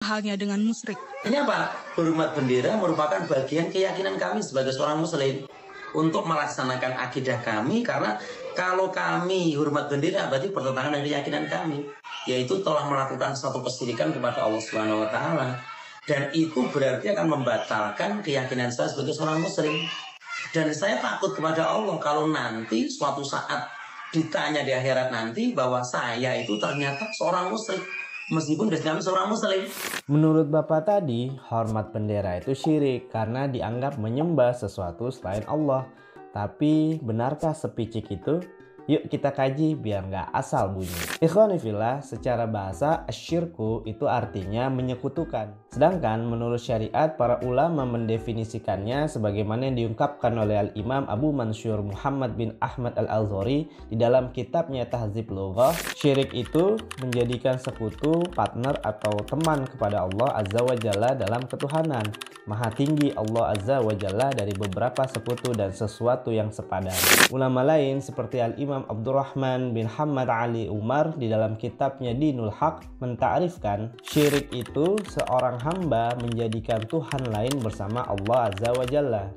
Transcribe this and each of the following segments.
halnya dengan musyrik. Ini apa? Hormat bendera merupakan bagian keyakinan kami sebagai seorang muslim untuk melaksanakan akidah kami, karena kalau kami hormat bendera berarti bertentangan dengan keyakinan kami, yaitu telah melakukan suatu kesyirikan kepada Allah Subhanahu wa taala, dan itu berarti akan membatalkan keyakinan saya sebagai seorang muslim. Dan saya takut kepada Allah kalau nanti suatu saat ditanya di akhirat nanti bahwa saya itu ternyata seorang musyrik meskipun kami seorang muslim. Menurut Bapak tadi, hormat bendera itu syirik karena dianggap menyembah sesuatu selain Allah. Tapi benarkah sepicik itu? Yuk kita kaji biar nggak asal bunyi. Ikhwani fillah, secara bahasa asyirku itu artinya menyekutukan. Sedangkan menurut syariat, para ulama mendefinisikannya sebagaimana yang diungkapkan oleh Al-Imam Abu Mansur Muhammad bin Ahmad Al-Azhari di dalam kitabnya Tahzib Lughah. Syirik itu menjadikan sekutu, partner atau teman kepada Allah Azza wa Jalla dalam ketuhanan. Maha tinggi Allah Azza wa Jalla dari beberapa sekutu dan sesuatu yang sepadan. Ulama lain seperti Al-Imam Abdurrahman bin Hamad Ali Umar di dalam kitabnya Dinul Haq mentakrifkan syirik itu seorang hamba menjadikan Tuhan lain bersama Allah Azza wa Jalla.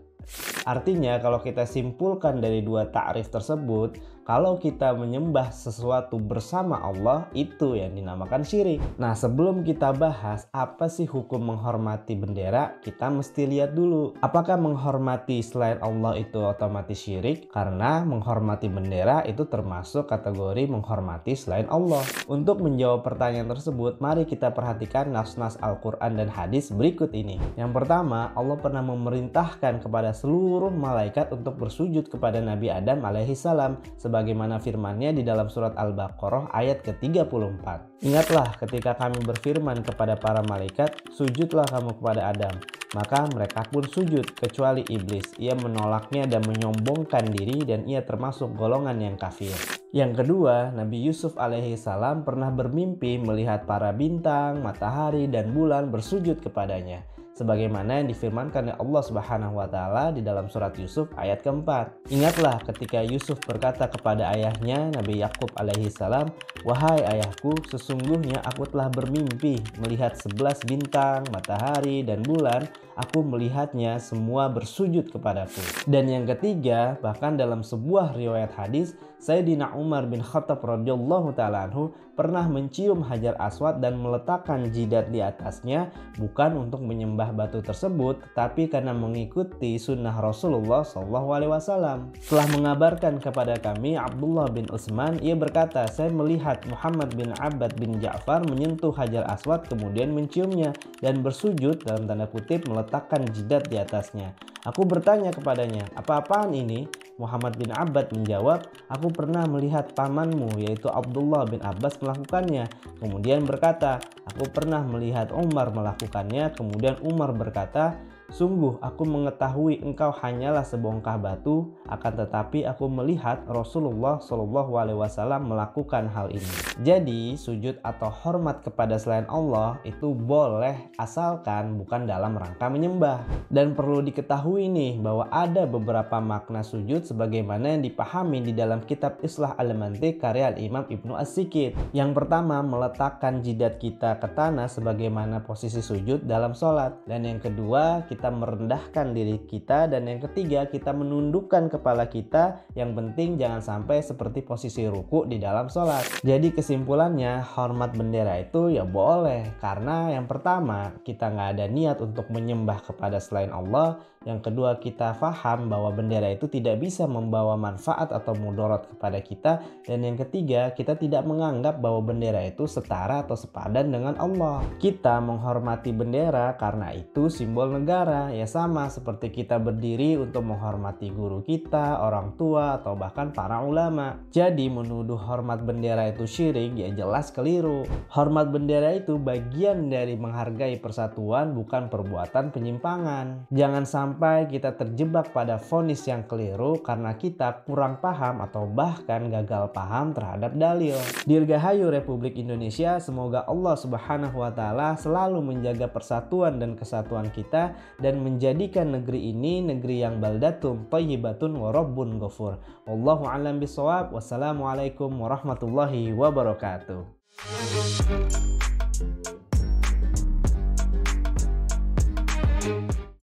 Artinya kalau kita simpulkan dari dua takrif tersebut, kalau kita menyembah sesuatu bersama Allah, itu yang dinamakan syirik. Nah, sebelum kita bahas apa sih hukum menghormati bendera, kita mesti lihat dulu apakah menghormati selain Allah itu otomatis syirik, karena menghormati bendera itu termasuk kategori menghormati selain Allah. Untuk menjawab pertanyaan tersebut, mari kita perhatikan nas-nas Al-Quran dan hadis berikut ini. Yang pertama, Allah pernah memerintahkan kepada seluruh malaikat untuk bersujud kepada Nabi Adam alaihissalam sebagaimana firman-Nya di dalam surat Al-Baqarah ayat ke-34. Ingatlah ketika kami berfirman kepada para malaikat, sujudlah kamu kepada Adam. Maka mereka pun sujud kecuali iblis. Ia menolaknya dan menyombongkan diri dan ia termasuk golongan yang kafir. Yang kedua, Nabi Yusuf alaihissalam pernah bermimpi melihat para bintang, matahari, dan bulan bersujud kepadanya, sebagaimana yang difirmankan oleh Allah Subhanahu wa taala di dalam surat Yusuf ayat keempat. Ingatlah ketika Yusuf berkata kepada ayahnya Nabi Yakub alaihissalam, "Wahai ayahku, sesungguhnya aku telah bermimpi melihat 11 bintang, matahari, dan bulan. Aku melihatnya semua bersujud kepadaku." Dan yang ketiga, bahkan dalam sebuah riwayat hadis, Sayyidina Umar bin Khattab radhiyallahu ta'ala anhu pernah mencium Hajar Aswad dan meletakkan jidat di atasnya, bukan untuk menyembah batu tersebut, tapi karena mengikuti sunnah Rasulullah SAW. Setelah mengabarkan kepada kami Abdullah bin Utsman, ia berkata, "Saya melihat Muhammad bin Abbad bin Ja'far menyentuh Hajar Aswad kemudian menciumnya dan bersujud dalam tanda kutip meletakkan jidat di atasnya. Aku bertanya kepadanya, apa-apaan ini?" Muhammad bin Abbad menjawab, "Aku pernah melihat pamanmu yaitu Abdullah bin Abbas melakukannya." Kemudian berkata, "Aku pernah melihat Umar melakukannya." Kemudian Umar berkata, "Sungguh aku mengetahui engkau hanyalah sebongkah batu, akan tetapi aku melihat Rasulullah SAW melakukan hal ini." Jadi sujud atau hormat kepada selain Allah itu boleh asalkan bukan dalam rangka menyembah. Dan perlu diketahui nih bahwa ada beberapa makna sujud sebagaimana yang dipahami di dalam kitab Islah Al-Mantiq karya Imam Ibnu As-Sikit. Yang pertama, meletakkan jidat kita ke tanah sebagaimana posisi sujud dalam sholat. Dan yang kedua, kita merendahkan diri kita. Dan yang ketiga, kita menundukkan kepala kita. Yang penting jangan sampai seperti posisi ruku di dalam sholat. Jadi kesimpulannya, hormat bendera itu ya boleh, karena yang pertama kita nggak ada niat untuk menyembah kepada selain Allah. Yang kedua, kita paham bahwa bendera itu tidak bisa membawa manfaat atau mudarat kepada kita. Dan yang ketiga, kita tidak menganggap bahwa bendera itu setara atau sepadan dengan Allah. Kita menghormati bendera karena itu simbol negara. Ya sama seperti kita berdiri untuk menghormati guru kita, orang tua, atau bahkan para ulama. Jadi menuduh hormat bendera itu syirik ya jelas keliru. Hormat bendera itu bagian dari menghargai persatuan, bukan perbuatan penyimpangan. Jangan sampai kita terjebak pada vonis yang keliru karena kita kurang paham atau bahkan gagal paham terhadap dalil. Dirgahayu Republik Indonesia, semoga Allah Subhanahu wa taala selalu menjaga persatuan dan kesatuan kita dan menjadikan negeri ini negeri yang baldatun thayyibatun wa rabbun ghafur. Wallahu a'lam bishawab. Wassalamualaikum warahmatullahi wabarakatuh.